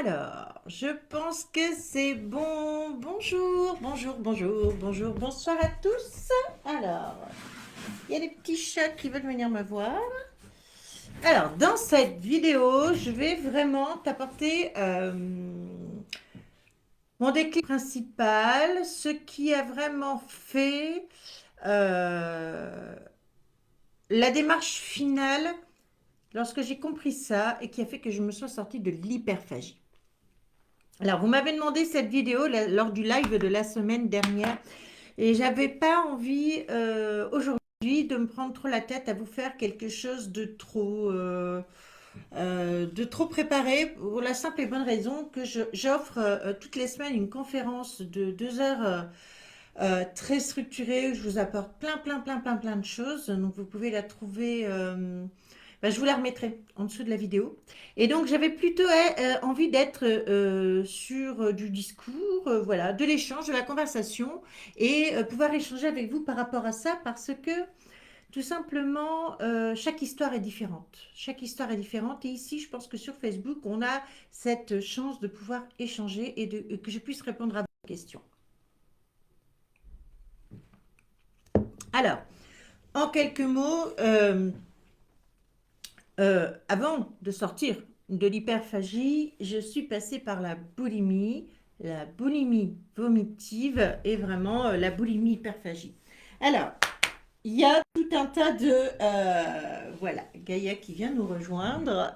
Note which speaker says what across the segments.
Speaker 1: Alors, je pense que c'est bon. Bonjour, bonjour, bonjour, bonjour, bonsoir à tous. Alors, il y a des petits chats qui veulent venir me voir. Alors, dans cette vidéo, je vais vraiment t'apporter mon déclic principal, ce qui a vraiment fait euh, la démarche finale lorsque j'ai compris ça et qui a fait que je me sois sortie de l'hyperphagie. Alors, vous m'avez demandé cette vidéo lors du live de la semaine dernière et j'avais pas envie aujourd'hui de me prendre trop la tête à vous faire quelque chose de trop préparé pour la simple et bonne raison que j'offre toutes les semaines une conférence de 2 heures très structurée où je vous apporte plein de choses. Donc, vous pouvez la trouver. Je vous la remettrai en dessous de la vidéo. Et donc, j'avais plutôt envie d'être sur du discours, voilà, de l'échange, de la conversation et pouvoir échanger avec vous par rapport à ça parce que tout simplement, chaque histoire est différente. Chaque histoire est différente. Et ici, je pense que sur Facebook, on a cette chance de pouvoir échanger et que je puisse répondre à vos questions. Alors, en quelques mots, avant de sortir de l'hyperphagie, je suis passée par la boulimie vomitive et vraiment la boulimie hyperphagie. Alors, il y a tout un tas de... voilà, Gaïa qui vient nous rejoindre.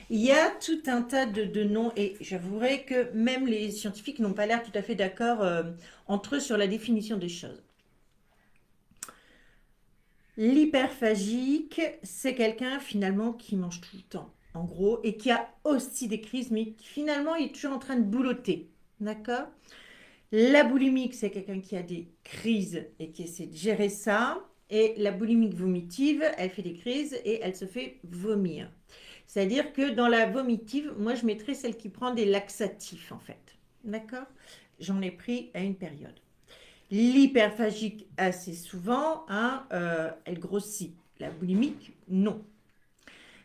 Speaker 1: Il y a tout un tas de noms et j'avouerai que même les scientifiques n'ont pas l'air tout à fait d'accord entre eux sur la définition des choses. L'hyperphagique, c'est quelqu'un finalement qui mange tout le temps, en gros, et qui a aussi des crises, mais qui finalement est toujours en train de boulotter. D'accord? La boulimique, c'est quelqu'un qui a des crises et qui essaie de gérer ça. Et la boulimique vomitive, elle fait des crises et elle se fait vomir. C'est-à-dire que dans la vomitive, moi je mettrais celle qui prend des laxatifs en fait. D'accord? J'en ai pris à une période. L'hyperphagique, assez souvent, hein, elle grossit. La boulimique, non.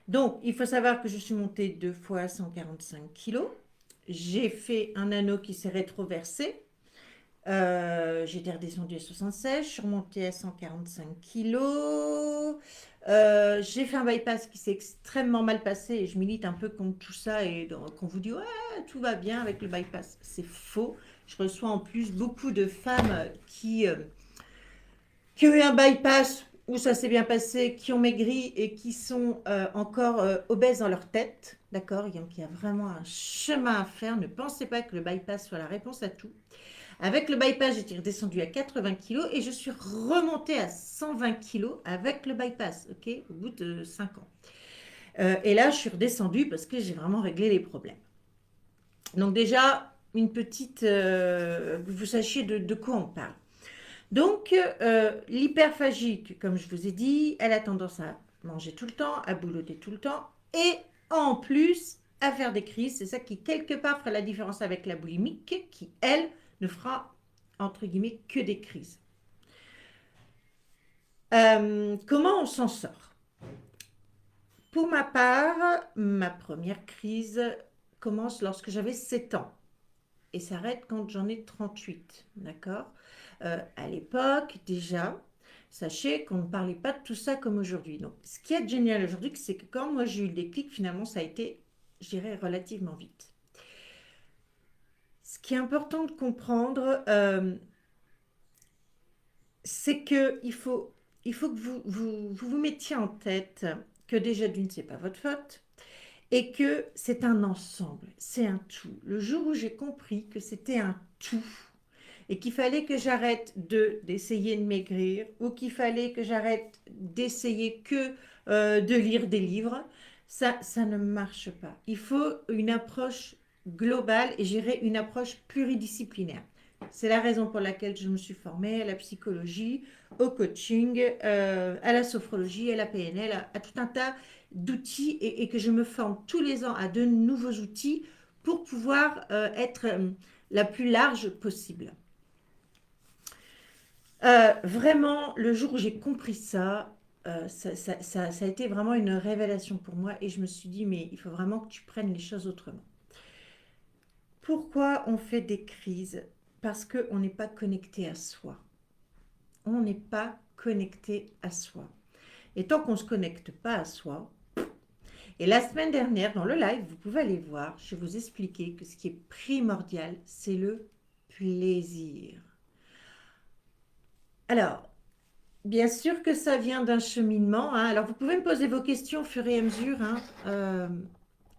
Speaker 1: Donc, il faut savoir que je suis montée 2 fois à 145 kilos. J'ai fait un anneau qui s'est rétroversé. J'étais redescendue à 76, je suis remontée à 145 kilos. J'ai fait un bypass qui s'est extrêmement mal passé et je milite un peu contre tout ça et qu'on vous dit ouais, tout va bien avec le bypass. C'est faux. Je reçois en plus beaucoup de femmes qui ont eu un bypass où ça s'est bien passé, qui ont maigri et qui sont encore obèses dans leur tête. D'accord? Donc il y a vraiment un chemin à faire. Ne pensez pas que le bypass soit la réponse à tout. Avec le bypass, j'étais redescendue à 80 kilos et je suis remontée à 120 kilos avec le bypass, ok, au bout de 5 ans. Et là, je suis redescendue parce que j'ai vraiment réglé les problèmes. Donc déjà, une petite... vous sachiez de quoi on parle. Donc, l'hyperphagique, comme je vous ai dit, elle a tendance à manger tout le temps, à boulotter tout le temps et en plus à faire des crises. C'est ça qui, quelque part, fera la différence avec la boulimique qui, elle, ne fera, entre guillemets, que des crises. Comment on s'en sort? Pour ma part, ma première crise commence lorsque j'avais 7 ans et s'arrête quand j'en ai 38, d'accord? À l'époque, déjà, sachez qu'on ne parlait pas de tout ça comme aujourd'hui. Donc, ce qui est génial aujourd'hui, c'est que quand moi j'ai eu le déclic, finalement, ça a été, je dirais, relativement vite. Ce qui est important de comprendre, c'est que il faut que vous mettiez en tête que déjà d'une, c'est pas votre faute et que c'est un ensemble, c'est un tout. Le jour où j'ai compris que c'était un tout, et qu'il fallait que j'arrête d'essayer de maigrir ou qu'il fallait que j'arrête d'essayer que de lire des livres, ça ne marche pas. Il faut une approche globale et gérer une approche pluridisciplinaire. C'est la raison pour laquelle je me suis formée à la psychologie, au coaching, à la sophrologie, à la PNL, à tout un tas d'outils et que je me forme tous les ans à de nouveaux outils pour pouvoir être la plus large possible. Vraiment, le jour où j'ai compris ça, ça a été vraiment une révélation pour moi et je me suis dit, mais il faut vraiment que tu prennes les choses autrement. Pourquoi on fait des crises? Parce qu'on n'est pas connecté à soi. On n'est pas connecté à soi. Et tant qu'on ne se connecte pas à soi, et la semaine dernière, dans le live, vous pouvez aller voir, je vais vous expliquer que ce qui est primordial, c'est le plaisir. Alors, bien sûr que ça vient d'un cheminement, hein. Alors, vous pouvez me poser vos questions au fur et à mesure, hein.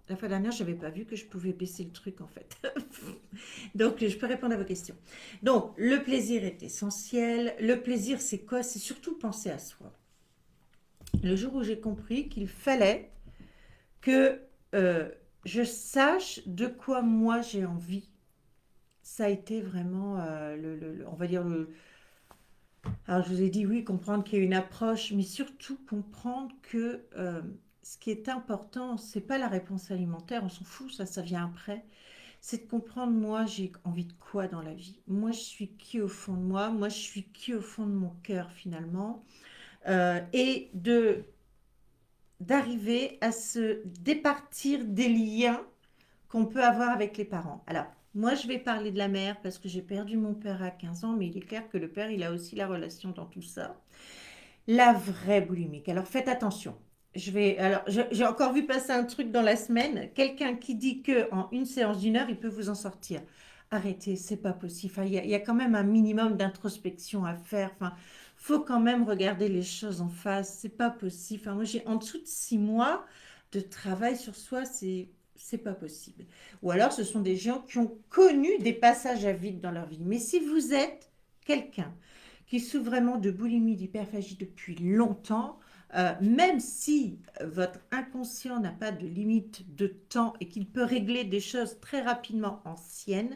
Speaker 1: La fois dernière, je n'avais pas vu que je pouvais baisser le truc, en fait. Donc, je peux répondre à vos questions. Donc, le plaisir est essentiel. Le plaisir, c'est quoi? C'est surtout penser à soi. Le jour où j'ai compris qu'il fallait que je sache de quoi moi j'ai envie, ça a été vraiment, on va dire, alors je vous ai dit oui, comprendre qu'il y a une approche, mais surtout comprendre que ce qui est important, c'est pas la réponse alimentaire, on s'en fout, ça vient après. C'est de comprendre, moi, j'ai envie de quoi dans la vie? Moi, je suis qui au fond de moi? Moi, je suis qui au fond de mon cœur, finalement? Et d'arriver à se départir des liens qu'on peut avoir avec les parents. Alors, moi, je vais parler de la mère parce que j'ai perdu mon père à 15 ans, mais il est clair que le père, il a aussi la relation dans tout ça. La vraie boulimique. Alors, faites attention. J'ai encore vu passer un truc dans la semaine. Quelqu'un qui dit que en une séance d'1 heure, il peut vous en sortir. Arrêtez, c'est pas possible. Enfin, il y a quand même un minimum d'introspection à faire. Enfin, faut quand même regarder les choses en face. C'est pas possible. Enfin, moi, j'ai en dessous de 6 mois de travail sur soi, c'est pas possible. Ou alors, ce sont des gens qui ont connu des passages à vide dans leur vie. Mais si vous êtes quelqu'un qui souffre vraiment de boulimie, d'hyperphagie depuis longtemps, même si votre inconscient n'a pas de limite de temps et qu'il peut régler des choses très rapidement anciennes,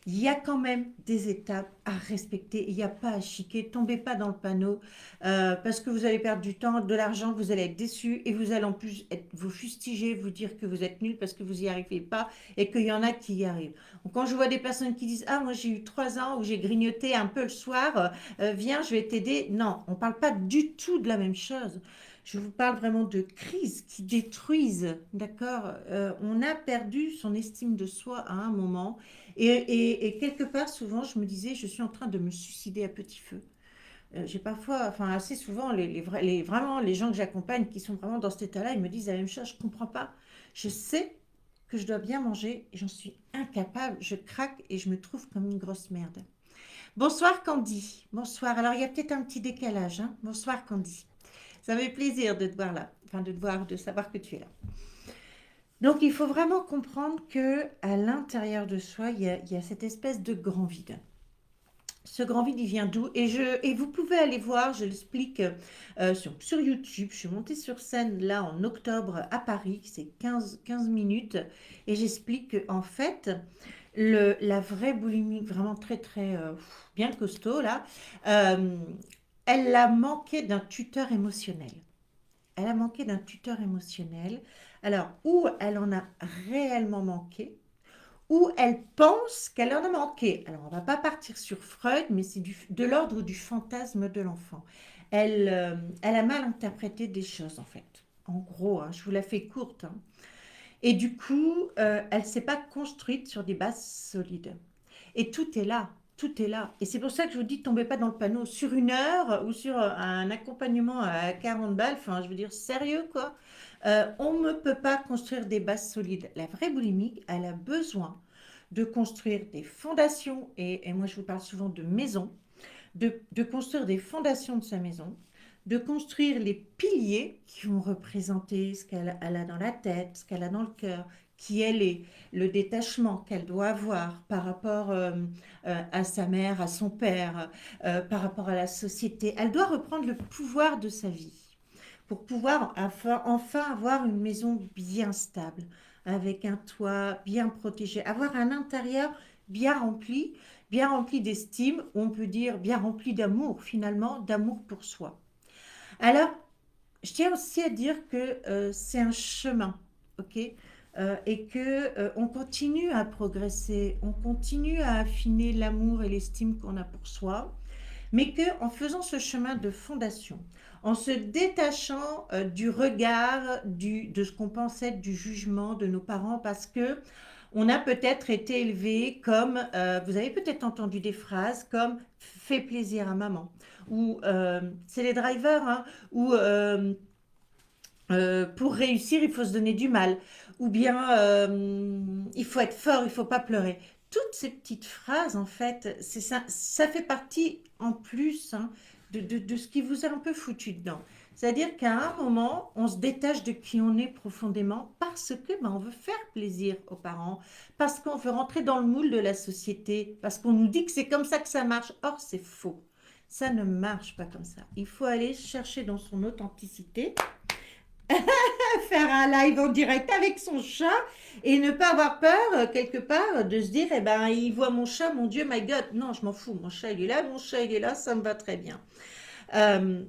Speaker 1: il y a quand même des étapes à respecter. Il n'y a pas à chiquer. Tombez pas dans le panneau parce que vous allez perdre du temps, de l'argent, vous allez être déçu et vous allez en plus vous fustiger, vous dire que vous êtes nul parce que vous n'y arrivez pas et qu'il y en a qui y arrivent. Donc, quand je vois des personnes qui disent: ah, moi j'ai eu 3 ans où j'ai grignoté un peu le soir, viens, je vais t'aider. Non, on ne parle pas du tout de la même chose. Je vous parle vraiment de crises qui détruisent, d'accord? On a perdu son estime de soi à un moment et quelque part, souvent, je me disais, je suis en train de me suicider à petit feu. J'ai parfois, enfin assez souvent, vraiment les gens que j'accompagne qui sont vraiment dans cet état-là, ils me disent la même chose, je ne comprends pas. Je sais que je dois bien manger et j'en suis incapable, je craque et je me trouve comme une grosse merde. Bonsoir Candy, bonsoir. Alors il y a peut-être un petit décalage, hein. Bonsoir Candy. Ça me fait plaisir de te voir là, enfin de te voir, de savoir que tu es là. Donc il faut vraiment comprendre que à l'intérieur de soi, il y a cette espèce de grand vide. Ce grand vide, il vient d'où? Et vous pouvez aller voir, je l'explique sur YouTube. Je suis montée sur scène là en octobre à Paris, c'est 15 minutes, et j'explique qu'en fait, la vraie boulimie, vraiment très très bien costaud là, euh, elle a manqué d'un tuteur émotionnel. Elle a manqué d'un tuteur émotionnel. Alors, où elle en a réellement manqué, où elle pense qu'elle en a manqué. Alors, on ne va pas partir sur Freud, mais c'est de l'ordre du fantasme de l'enfant. Elle a mal interprété des choses, en fait. En gros, hein, je vous la fais courte, hein. Et du coup, elle ne s'est pas construite sur des bases solides. Et tout est là. Tout est là. Et c'est pour ça que je vous dis, tombez pas dans le panneau. Sur 1 heure ou sur un accompagnement à 40 balles, enfin, je veux dire, sérieux, quoi. On ne peut pas construire des bases solides. La vraie boulimique, elle a besoin de construire des fondations, et moi je vous parle souvent de maison, de construire des fondations de sa maison, de construire les piliers qui vont représenter ce qu'elle a dans la tête, ce qu'elle a dans le cœur, qui est le détachement qu'elle doit avoir par rapport à sa mère, à son père, par rapport à la société. Elle doit reprendre le pouvoir de sa vie pour pouvoir enfin avoir une maison bien stable, avec un toit bien protégé, avoir un intérieur bien rempli d'estime, on peut dire bien rempli d'amour finalement, d'amour pour soi. Alors, je tiens aussi à dire que c'est un chemin, ok? Et que on continue à progresser, on continue à affiner l'amour et l'estime qu'on a pour soi, mais que en faisant ce chemin de fondation, en se détachant du regard, de ce qu'on pense être du jugement de nos parents, parce que On a peut-être été élevé comme, vous avez peut-être entendu des phrases comme fais plaisir à maman, ou c'est les drivers, hein, ou pour réussir, il faut se donner du mal, ou bien il faut être fort, il faut pas pleurer. Toutes ces petites phrases, en fait, c'est ça, ça fait partie en plus, hein, de ce qui vous a un peu foutu dedans. C'est-à-dire qu'à un moment, on se détache de qui on est profondément parce que ben, on veut faire plaisir aux parents, parce qu'on veut rentrer dans le moule de la société, parce qu'on nous dit que c'est comme ça que ça marche. Or, c'est faux. Ça ne marche pas comme ça. Il faut aller chercher dans son authenticité, faire un live en direct avec son chat et ne pas avoir peur, quelque part, de se dire, eh ben, il voit mon chat, mon Dieu, my God. Non, je m'en fous. Mon chat, il est là, mon chat, il est là, ça me va très bien. Euh,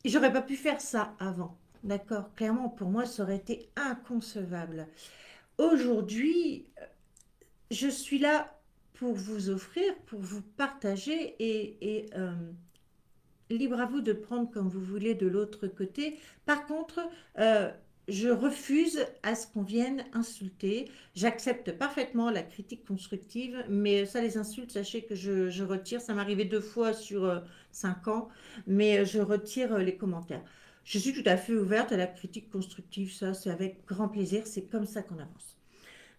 Speaker 1: J'aurais pas pu faire ça avant. D'accord? Clairement, pour moi, ça aurait été inconcevable. Aujourd'hui, je suis là pour vous offrir, pour vous partager et libre à vous de prendre comme vous voulez de l'autre côté. Par contre, euh, je refuse à ce qu'on vienne insulter. J'accepte parfaitement la critique constructive, mais ça, les insultes, sachez que je retire. Ça m'est arrivé 2 fois sur 5 ans, mais je retire les commentaires. Je suis tout à fait ouverte à la critique constructive, ça, c'est avec grand plaisir. C'est comme ça qu'on avance.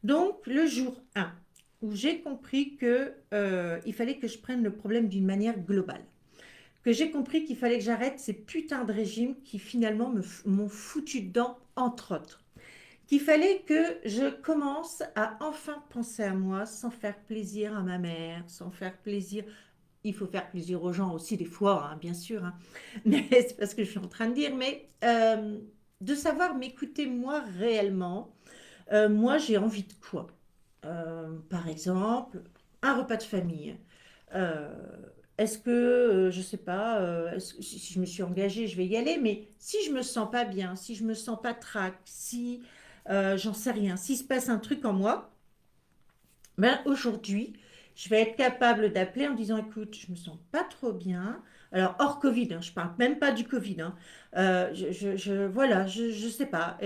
Speaker 1: Donc, le jour 1, où j'ai compris que, il fallait que je prenne le problème d'une manière globale, que j'ai compris qu'il fallait que j'arrête ces putains de régimes qui finalement m'ont foutu dedans, entre autres. Qu'il fallait que je commence à enfin penser à moi sans faire plaisir à ma mère, sans faire plaisir. Il faut faire plaisir aux gens aussi des fois, hein, bien sûr, hein. Mais c'est pas ce que je suis en train de dire, mais de savoir m'écouter moi réellement. Moi, j'ai envie de quoi? Par exemple, un repas de famille. Euh, Est-ce que, je sais pas, si je me suis engagée, je vais y aller, mais si je me sens pas bien, si je me sens pas trac, si j'en sais rien, s'il se passe un truc en moi, ben aujourd'hui, je vais être capable d'appeler en disant, écoute, je me sens pas trop bien. Alors hors Covid, hein, je parle même pas du Covid, hein. Voilà, je sais pas,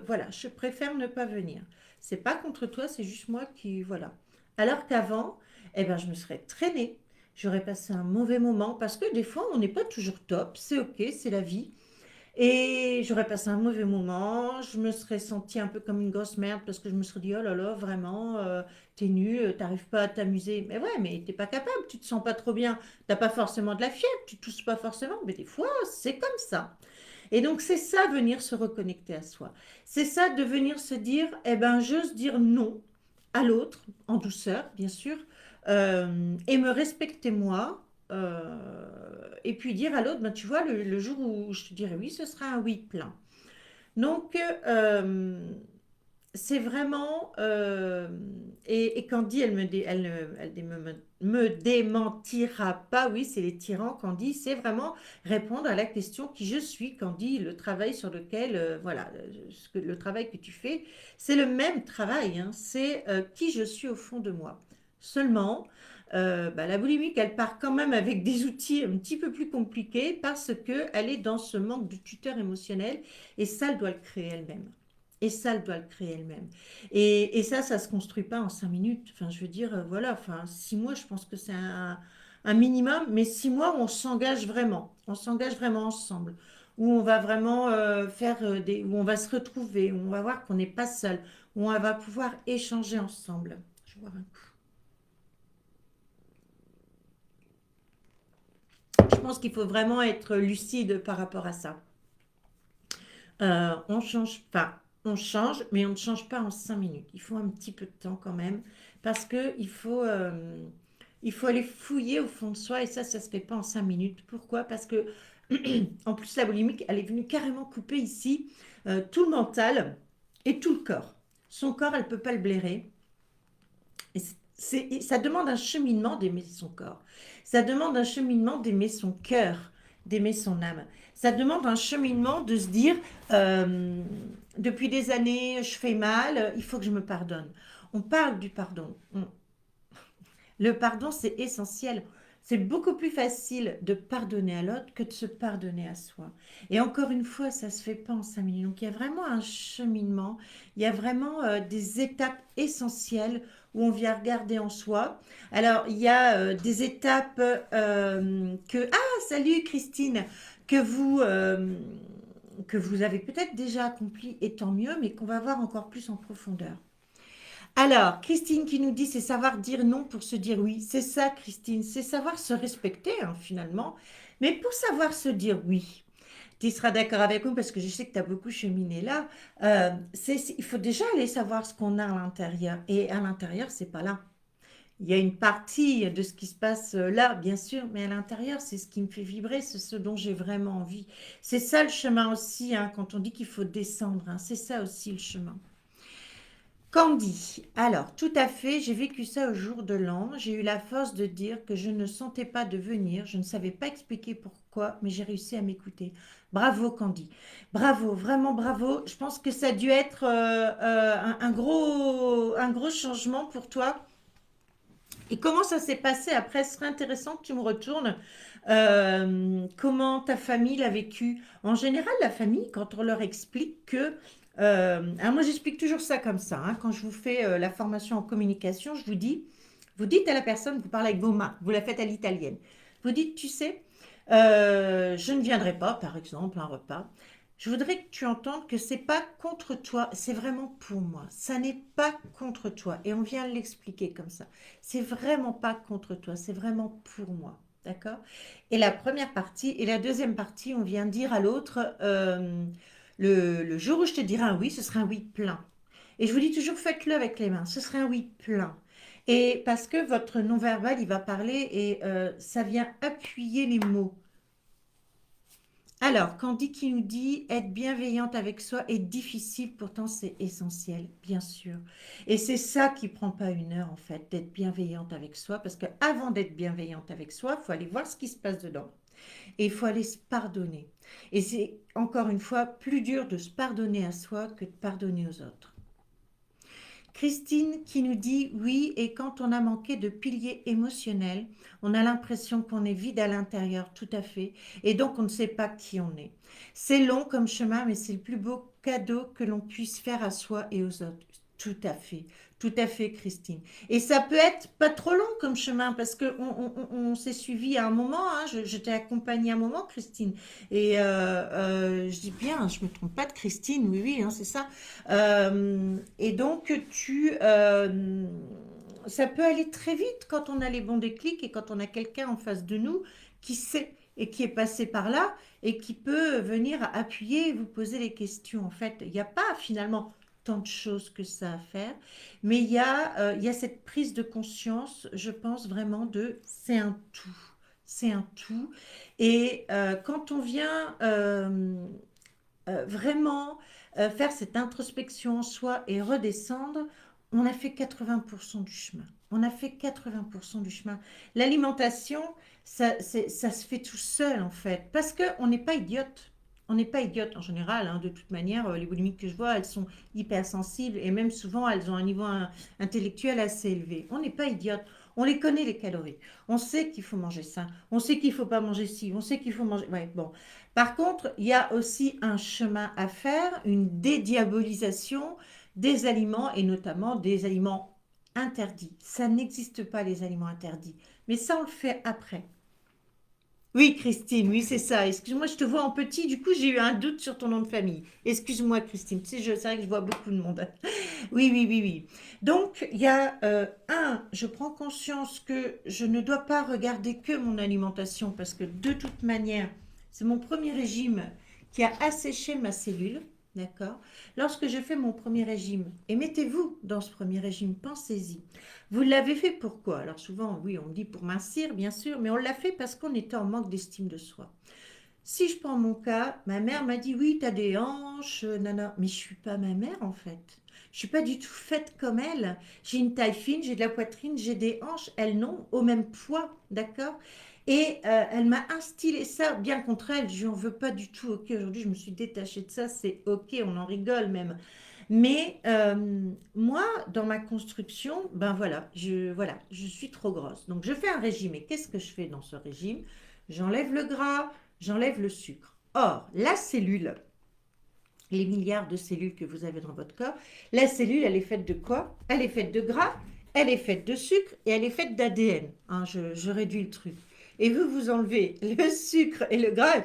Speaker 1: voilà, je préfère ne pas venir. C'est pas contre toi, c'est juste moi qui, voilà. Alors qu'avant, eh ben, je me serais traînée. J'aurais passé un mauvais moment parce que des fois, on n'est pas toujours top. C'est ok, c'est la vie. Et j'aurais passé un mauvais moment, je me serais sentie un peu comme une grosse merde parce que je me serais dit, oh là là, vraiment, t'es nul, t'arrives pas à t'amuser. Mais ouais, mais t'es pas capable, tu te sens pas trop bien, t'as pas forcément de la fièvre, tu tousses pas forcément, mais des fois, c'est comme ça. Et donc, c'est ça, venir se reconnecter à soi. C'est ça, de venir se dire, eh ben, j'ose dire non à l'autre, en douceur, bien sûr, et me respecter moi. Et puis dire à l'autre, ben, tu vois, le jour où je te dirai oui, ce sera un oui plein. Donc, c'est vraiment... et Candy, elle me démentira pas. Oui, c'est les tyrans, Candy. C'est vraiment répondre à la question qui je suis, Candy. Le travail sur lequel... voilà, le travail que tu fais, c'est le même travail, hein. C'est qui je suis au fond de moi. Seulement, bah, la boulimique, elle part quand même avec des outils un petit peu plus compliqués parce qu'elle est dans ce manque de tuteur émotionnel et ça, elle doit le créer elle-même. Et ça, elle doit le créer elle-même. Et ça se construit pas en 5 minutes. Enfin, je veux dire, voilà, enfin, 6 mois, je pense que c'est un minimum, mais 6 mois où on s'engage vraiment. On s'engage vraiment ensemble. Où on va vraiment où on va se retrouver, où on va voir qu'on n'est pas seul, où on va pouvoir échanger ensemble. Je vais boire un coup. Je pense qu'il faut vraiment être lucide par rapport à ça. On change pas. On change, mais on ne change pas en 5 minutes. Il faut un petit peu de temps quand même, parce que il faut aller fouiller au fond de soi, et ça se fait pas en 5 minutes. Pourquoi? Parce que, en plus, la boulimique, elle est venue carrément couper ici tout le mental et tout le corps. Son corps, elle peut pas le blairer. Et ça demande un cheminement d'aimer son corps. Ça demande un cheminement d'aimer son cœur, d'aimer son âme. Ça demande un cheminement de se dire, euh, depuis des années, je fais mal, il faut que je me pardonne. On parle du pardon. Le pardon, c'est essentiel. C'est beaucoup plus facile de pardonner à l'autre que de se pardonner à soi. Et encore une fois, ça se fait pas en 5 minutes. Donc il y a vraiment un cheminement, il y a vraiment des étapes essentielles où on vient regarder en soi. Alors il y a des étapes que... Ah, salut Christine, que vous... que vous avez peut-être déjà accompli, et tant mieux, mais qu'on va voir encore plus en profondeur. Alors, Christine qui nous dit, c'est savoir dire non pour se dire oui. C'est ça, Christine, c'est savoir se respecter, hein, finalement. Mais pour savoir se dire oui, tu seras d'accord avec moi parce que je sais que tu as beaucoup cheminé là. Il faut déjà aller savoir ce qu'on a à l'intérieur. Et à l'intérieur, c'est pas là. Il y a une partie de ce qui se passe là, bien sûr, mais à l'intérieur, c'est ce qui me fait vibrer, c'est ce dont j'ai vraiment envie. C'est ça le chemin aussi, hein, quand on dit qu'il faut descendre, hein, c'est ça aussi le chemin. Candy, alors tout à fait, j'ai vécu ça au jour de l'an. J'ai eu la force de dire que je ne sentais pas de venir, je ne savais pas expliquer pourquoi, mais j'ai réussi à m'écouter. Bravo Candy, bravo, vraiment bravo. Je pense que ça a dû être un gros changement pour toi. Et comment ça s'est passé après? Ce serait intéressant que tu me retournes. Comment ta famille l'a vécu? En général, la famille, quand on leur explique que... alors moi, j'explique toujours ça comme ça, hein. Quand je vous fais la formation en communication, je vous dis, vous dites à la personne, vous parlez avec vos mains, vous la faites à l'italienne. Vous dites, tu sais, je ne viendrai pas, par exemple, à un repas. Je voudrais que tu entendes que c'est pas contre toi, c'est vraiment pour moi. Ça n'est pas contre toi. Et on vient l'expliquer comme ça. C'est vraiment pas contre toi, c'est vraiment pour moi. D'accord? Et la première partie, et la deuxième partie, on vient dire à l'autre, le jour où je te dirai un oui, ce sera un oui plein. Et je vous dis toujours, faites-le avec les mains, ce sera un oui plein. Et parce que votre non-verbal, il va parler et ça vient appuyer les mots. Alors, Candy qui nous dit être bienveillante avec soi est difficile, pourtant c'est essentiel, bien sûr. Et c'est ça qui prend pas 1 heure en fait, d'être bienveillante avec soi, parce que avant d'être bienveillante avec soi, il faut aller voir ce qui se passe dedans et il faut aller se pardonner. Et c'est encore une fois plus dur de se pardonner à soi que de pardonner aux autres. Christine qui nous dit oui, et quand on a manqué de piliers émotionnels, on a l'impression qu'on est vide à l'intérieur, tout à fait, et donc on ne sait pas qui on est. C'est long comme chemin, mais c'est le plus beau cadeau que l'on puisse faire à soi et aux autres. Tout à fait, Christine. Et ça peut être pas trop long comme chemin parce que on s'est suivi à un moment, hein, je t'ai accompagnée à un moment, Christine. Et je dis bien, je me trompe pas de Christine, oui, oui, hein, c'est ça. Et donc, ça peut aller très vite quand on a les bons déclics et quand on a quelqu'un en face de nous qui sait et qui est passé par là et qui peut venir appuyer et vous poser les questions. En fait, il n'y a pas finalement tant de choses que ça à faire, mais il y a cette prise de conscience, je pense vraiment de c'est un tout. C'est un tout. Et quand on vient vraiment faire cette introspection en soi et redescendre, on a fait 80% du chemin. On a fait 80% du chemin. L'alimentation, ça se fait tout seul en fait, parce qu'on n'est pas idiote. On n'est pas idiote en général, hein, de toute manière. Les boulimiques que je vois, elles sont hypersensibles et même souvent, elles ont un niveau intellectuel assez élevé. On n'est pas idiote. On les connaît, les calories. On sait qu'il faut manger ça. On sait qu'il ne faut pas manger ci. On sait qu'il faut manger... Ouais, bon. Par contre, il y a aussi un chemin à faire, une dédiabolisation des aliments et notamment des aliments interdits. Ça n'existe pas les aliments interdits, mais ça on le fait après. Oui, Christine, oui, c'est ça. Excuse-moi, je te vois en petit, du coup j'ai eu un doute sur ton nom de famille. Excuse-moi, Christine, tu sais, c'est vrai que je vois beaucoup de monde. Oui, oui, oui, oui. Donc, il y a je prends conscience que je ne dois pas regarder que mon alimentation parce que de toute manière, c'est mon premier régime qui a asséché ma cellule, d'accord? Lorsque je fais mon premier régime, et mettez-vous dans ce premier régime, pensez-y. Vous l'avez fait pourquoi? Alors souvent, oui, on me dit pour mincir, bien sûr, mais on l'a fait parce qu'on était en manque d'estime de soi. Si je prends mon cas, ma mère m'a dit oui, tu as des hanches, nana. Mais je suis pas ma mère en fait. Je suis pas du tout faite comme elle. J'ai une taille fine, j'ai de la poitrine, j'ai des hanches. Elles n'ont au même poids, d'accord? Et elle m'a instillé ça, bien contre elle. Je n'en veux pas du tout. Ok, aujourd'hui, je me suis détachée de ça. C'est ok, on en rigole même. Mais moi, dans ma construction, ben voilà, je suis trop grosse. Donc je fais un régime. Et qu'est-ce que je fais dans ce régime? J'enlève le gras, j'enlève le sucre. Or, la cellule, les milliards de cellules que vous avez dans votre corps, la cellule, elle est faite de quoi? Elle est faite de gras, elle est faite de sucre et elle est faite d'ADN. Hein, je réduis le truc. Et vous enlevez le sucre et le gras, et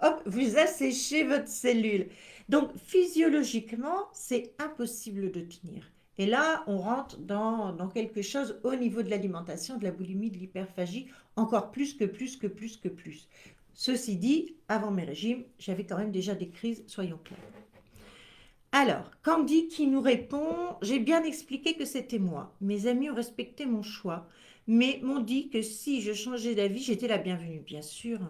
Speaker 1: hop, vous asséchez votre cellule. Donc, physiologiquement, c'est impossible de tenir. Et là, on rentre dans quelque chose au niveau de l'alimentation, de la boulimie, de l'hyperphagie, encore plus que plus que plus que plus. Ceci dit, avant mes régimes, j'avais quand même déjà des crises, soyons clairs. Alors, Candy qui nous répond, j'ai bien expliqué que c'était moi. Mes amis ont respecté mon choix, mais m'ont dit que si je changeais d'avis, j'étais la bienvenue, bien sûr.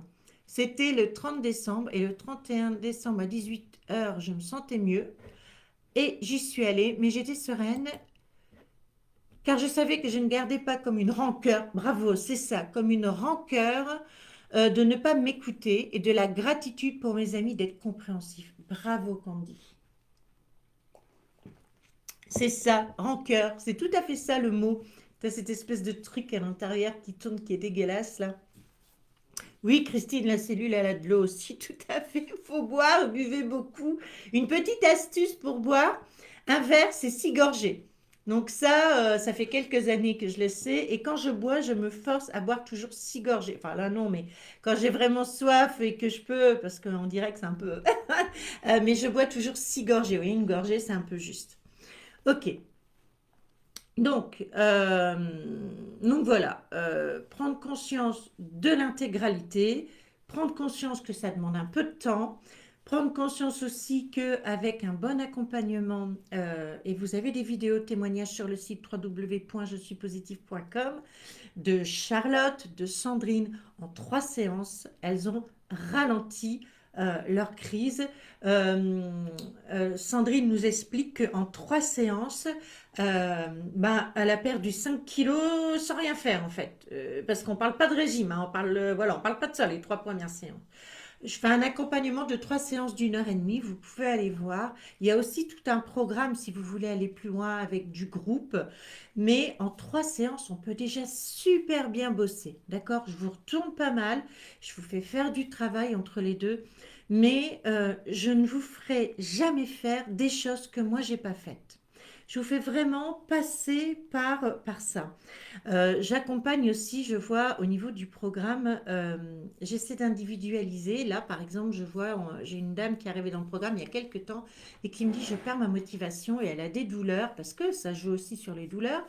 Speaker 1: C'était le 30 décembre et le 31 décembre à 18 heures, je me sentais mieux et j'y suis allée, mais j'étais sereine car je savais que je ne gardais pas comme une rancœur, bravo, c'est ça, comme une rancœur de ne pas m'écouter et de la gratitude pour mes amis d'être compréhensifs. Bravo, Candy. C'est ça, rancœur. C'est tout à fait ça le mot. T'as cette espèce de truc à l'intérieur qui tourne, qui est dégueulasse là. Oui, Christine, la cellule, elle a de l'eau aussi, tout à fait. Il faut boire, buvez beaucoup. Une petite astuce pour boire, un verre, c'est 6 gorgées. Donc ça fait quelques années que je le sais. Et quand je bois, je me force à boire toujours 6 gorgées. Enfin là, non, mais quand j'ai vraiment soif et que je peux, parce qu'on dirait que c'est un peu... mais je bois toujours 6 gorgées. Oui, une gorgée, c'est un peu juste. Ok. Donc, euh, donc voilà, prendre conscience de l'intégralité, prendre conscience que ça demande un peu de temps, prendre conscience aussi qu'avec un bon accompagnement, et vous avez des vidéos témoignages sur le site www.jesuispositif.com de Charlotte, de Sandrine, en 3 séances, elles ont ralenti leur crise. Euh, Sandrine nous explique qu'en 3 séances, elle a perdu 5 kilos sans rien faire en fait. Parce qu'on ne parle pas de régime, hein, on parle pas de ça les 3 premières séances. Je fais un accompagnement de 3 séances d'1 heure et demie, vous pouvez aller voir. Il y a aussi tout un programme si vous voulez aller plus loin avec du groupe. Mais en 3 séances, on peut déjà super bien bosser. D'accord? Je vous retourne pas mal. Je vous fais faire du travail entre les deux. Mais je ne vous ferai jamais faire des choses que moi, j'ai pas faites. Je vous fais vraiment passer par ça. J'accompagne aussi, je vois au niveau du programme, j'essaie d'individualiser. Là, par exemple, j'ai une dame qui est arrivée dans le programme il y a quelques temps et qui me dit, je perds ma motivation et elle a des douleurs parce que ça joue aussi sur les douleurs.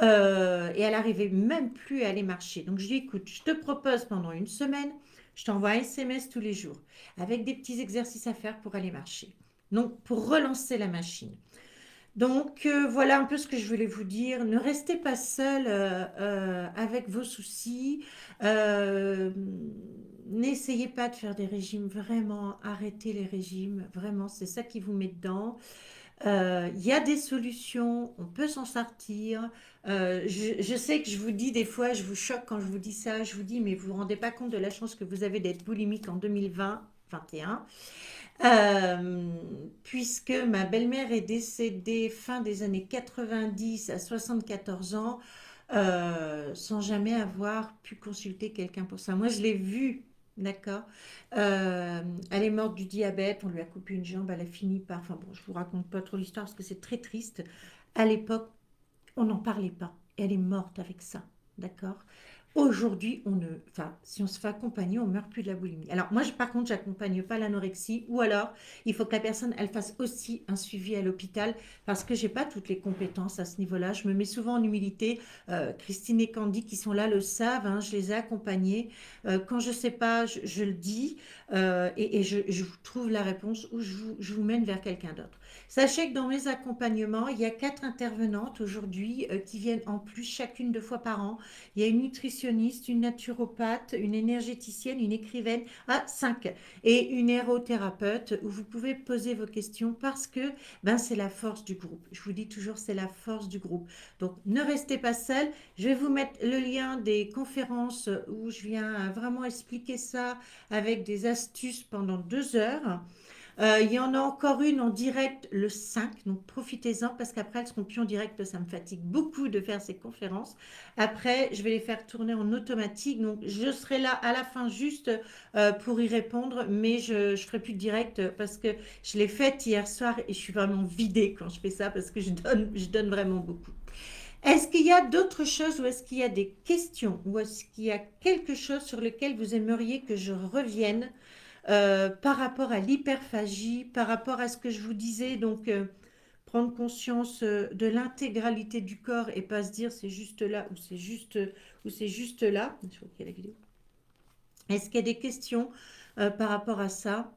Speaker 1: Et elle n'arrivait même plus à aller marcher. Donc je lui dis, écoute, je te propose pendant une semaine, je t'envoie un SMS tous les jours avec des petits exercices à faire pour aller marcher. Donc pour relancer la machine. Donc voilà un peu ce que je voulais vous dire. Ne restez pas seul avec vos soucis. Euh, N'essayez pas de faire des régimes. Vraiment, arrêtez les régimes. Vraiment, c'est ça qui vous met dedans. Il y a des solutions, on peut s'en sortir. Je sais que je vous dis des fois, je vous choque quand je vous dis ça. Je vous dis, mais vous ne vous rendez pas compte de la chance que vous avez d'être boulimique en 2020-21. Puisque ma belle-mère est décédée fin des années 90 à 74 ans, sans jamais avoir pu consulter quelqu'un pour ça. Moi, je l'ai vue, d'accord. Elle est morte du diabète, on lui a coupé une jambe, elle a fini par... Enfin bon, je vous raconte pas trop l'histoire parce que c'est très triste. À l'époque, on n'en parlait pas. Elle est morte avec ça, d'accord? Aujourd'hui, enfin, si on se fait accompagner, on meurt plus de la boulimie. Alors moi, par contre, j'accompagne pas l'anorexie, ou alors il faut que la personne, elle fasse aussi un suivi à l'hôpital parce que j'ai pas toutes les compétences à ce niveau-là. Je me mets souvent en humilité. Christine et Candy qui sont là le savent. Hein, je les ai accompagnés. Quand je sais pas, je le dis et je vous trouve la réponse ou je vous mène vers quelqu'un d'autre. Sachez que dans mes accompagnements, il y a 4 intervenantes aujourd'hui qui viennent en plus chacune 2 fois par an. Il y a une nutritionniste, une naturopathe, une énergéticienne, une écrivaine, 5, et une aérothérapeute où vous pouvez poser vos questions parce que c'est la force du groupe. Je vous dis toujours, c'est la force du groupe. Donc, ne restez pas seul. Je vais vous mettre le lien des conférences où je viens vraiment expliquer ça avec des astuces pendant 2 heures. Il y en a encore une en direct le 5, donc profitez-en parce qu'après elles seront plus en direct, ça me fatigue beaucoup de faire ces conférences. Après, je vais les faire tourner en automatique, donc je serai là à la fin juste pour y répondre, mais je ne ferai plus de direct parce que je l'ai faite hier soir et je suis vraiment vidée quand je fais ça parce que je donne vraiment beaucoup. Est-ce qu'il y a d'autres choses ou est-ce qu'il y a des questions ou est-ce qu'il y a quelque chose sur lequel vous aimeriez que je revienne par rapport à l'hyperphagie, par rapport à ce que je vous disais, donc prendre conscience de l'intégralité du corps et pas se dire c'est juste là ou c'est juste là. Je crois qu'il y a la vidéo. Est-ce qu'il y a des questions par rapport à ça?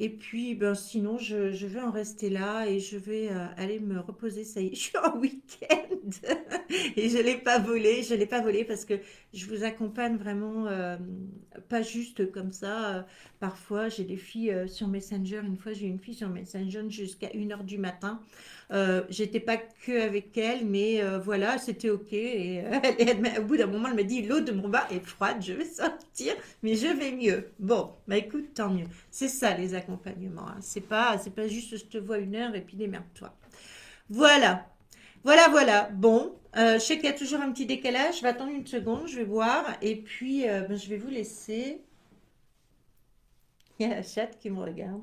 Speaker 1: Et puis, ben, sinon, je vais en rester là et je vais aller me reposer. Ça y est, je suis en week-end et je l'ai pas volé parce que je vous accompagne vraiment pas juste comme ça. Parfois, j'ai des filles sur Messenger. Une fois, j'ai une fille sur Messenger jusqu'à 1 heure du matin. J'étais pas que avec elle, mais voilà, c'était OK. Et au bout d'un moment, elle m'a dit, l'eau de mon bain est froide, je vais sortir, mais je vais mieux. Bon, bah écoute, tant mieux. C'est ça les accompagnements, hein. C'est pas juste je te vois 1 heure et puis démerde-toi. Voilà, voilà. Bon, je sais qu'il y a toujours un petit décalage. Je vais attendre une seconde, je vais voir et puis ben, je vais vous laisser. Il y a la chatte qui me regarde.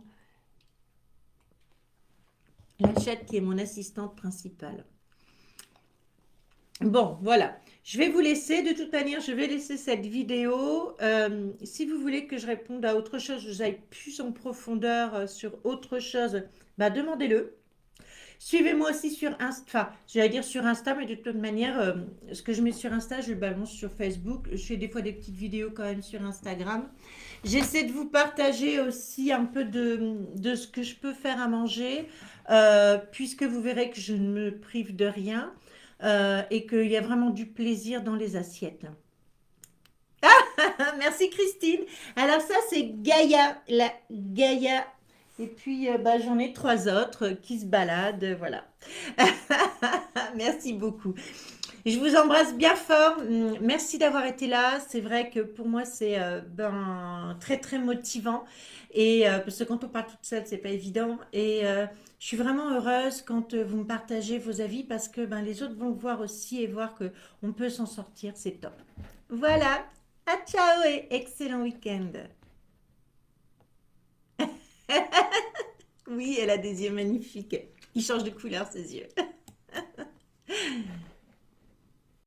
Speaker 1: La chatte qui est mon assistante principale. Bon, voilà. Je vais vous laisser. De toute manière, je vais laisser cette vidéo. Si vous voulez que je réponde à autre chose, je aille plus en profondeur sur autre chose, bah, demandez-le. Suivez-moi aussi sur Insta, enfin, j'allais dire sur Insta, mais de toute manière, ce que je mets sur Insta, je le balance sur Facebook. Je fais des fois des petites vidéos quand même sur Instagram. J'essaie de vous partager aussi un peu de ce que je peux faire à manger, puisque vous verrez que je ne me prive de rien et qu'il y a vraiment du plaisir dans les assiettes. Merci Christine. Alors ça, c'est Gaïa, la Gaïa. Et puis, bah, j'en ai 3 autres qui se baladent, voilà. Merci beaucoup. Je vous embrasse bien fort. Merci d'avoir été là. C'est vrai que pour moi, c'est ben, très, très motivant. Et parce que quand on parle toute seule, c'est pas évident. Et je suis vraiment heureuse quand vous me partagez vos avis parce que ben, les autres vont le voir aussi et voir que on peut s'en sortir. C'est top. Voilà. À ciao et excellent week-end. Oui, elle a des yeux magnifiques. Il change de couleur, ses yeux.